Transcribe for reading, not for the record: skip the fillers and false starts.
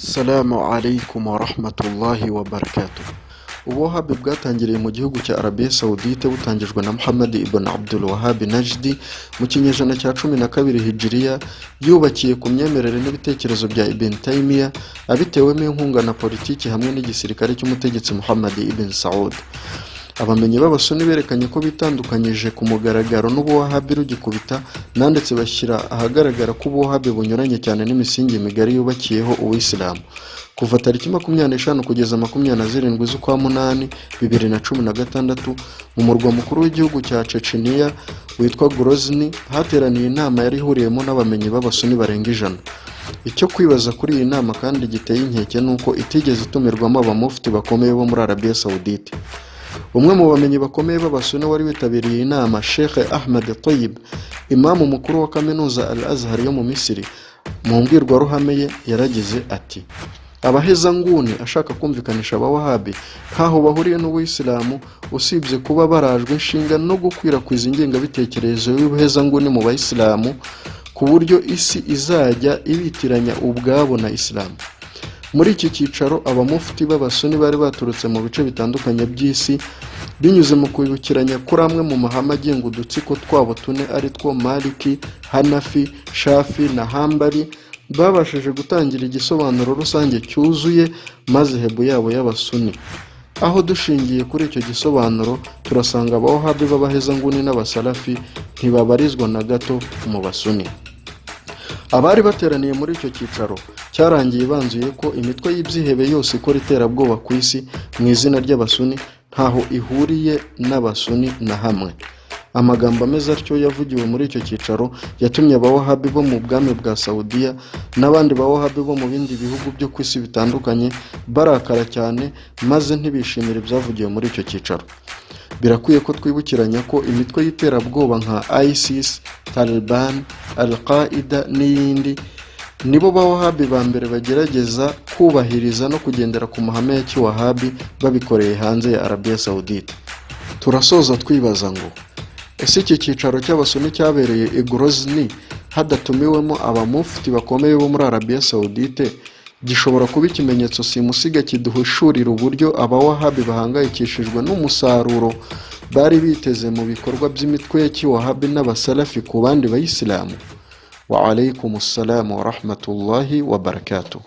Assalamu alaikum wa rahmatullahi wa barakatuh. Ubuwahabi bwatangiriye mu gihugu cya Arabia Saudite butangijwe na Muhammad ibn Abdul Wahhab Najdi mu kinyejana cya 12 Hijriya, yubakiye ku myemerere n'ibitekerezo bya Ibn Taymiyyah abitewemo inkunga na politiki hamwe n'igisirikare cy'umutegetsi Muhammad ibn Saud. Abamenyi b'abasuni berekanye ko bitandukanyije ku mugaragaro n'ubuwahabi rugikubita, nanditse bashyira ahagaragara ko ubuwahabi bunyuranye cyane n'imisingi migari yubakiyeho uwisilamu. Kuva tariki 25 kugeza 27 z'ukwa munani 2016 mu murwa mukuru w'igihugu cya Chechnya witwa Grozny hateraniye inama yari ihuriyemo n'abamenyi b'abasuni barenga 100. Icyo kwibaza kuri iyi nama kandi giteye inkeke nuko itigeze itumirwamo abamufti bakomeye bo muri Arabia Saudite. Umwe mu bamenyi bakomeye b'abasuni wari witabiriye inama, Sheikh Ahmed Tayyib, imamu mukuru wa kaminuza Al-Azhar yo mu Misiri, mu mbwirwaruhame ye yaragize ati: abahezanguni ashaka kumvikanisha abawahabi ntaho bahuriye n'ubuyisilamu usibye kuba barajwe inshinga no gukwirakwiza ingengabitekerezo y'ubuhezanguni mu bayisilamu ku buryo isi izajya ibitiranya ubwabo na Isilamu. Muri iki cyicaro abamufti b'abasuni bari baturutse mu bice bitandukanye by'isi binyuze mu kwibukiranya kuri amwe mu mahame agenga udutsiko twabo tune ari two Maliki, Hanafi, Shafi na Hambali, babashije gutangira igisobanuro rusange cyuzuye mazhebu yabo y'abasuni. Aho dushingiye kuri icyo gisobanuro turasanga abawahabi b'abahezanguni n'abasalafi ntibabarizwa na gato mu basuni. Abari bateraniye muri icyo cyicaro cyarangiye banzuye ko imitwe y'ibyihebe yose ikora iterabwoba ku isi mu izina ry'abasuni ntaho ihuriye n'abasuni na hamwe. Amagambo ameze atyo yavugiwe muri icyo cyicaro yatumye abawahabi bo mu bwami bwa Saudiya n'abandi bawahabi bo mu bindi bihugu byo ku isi bitandukanye barakara cyane, maze ntibishimire ibyavugiwe muri icyo cyicaro. Birakwiye ko twibukiranya ko imitwe y'iterabwoba nka ISIS, Taliban, Al-Qaeda n'iyindi nibo bawahabi ba mbere bagerageza kubahiriza no kugendera ku mahame ya kiwahabi babikoreye hanze ya Arabia Saudite. Turasoza twibaza ngo ese iki cyicaro cy'abasuni cyabereye i Grozny hadatumiwemo abamufti bakomeye bo muri Arabia Saudite gishobora kuba ikimenyetso simusiga kiduhishurira uburyo abawahabi bahangayikishijwe n'umusaruro bari biteze mu bikorwa by'imitwe ya kiwahabi n'abasalafi ku bandi bayisilamu. Wa alaikumus salam wa rahmatullahi wa barakatuh.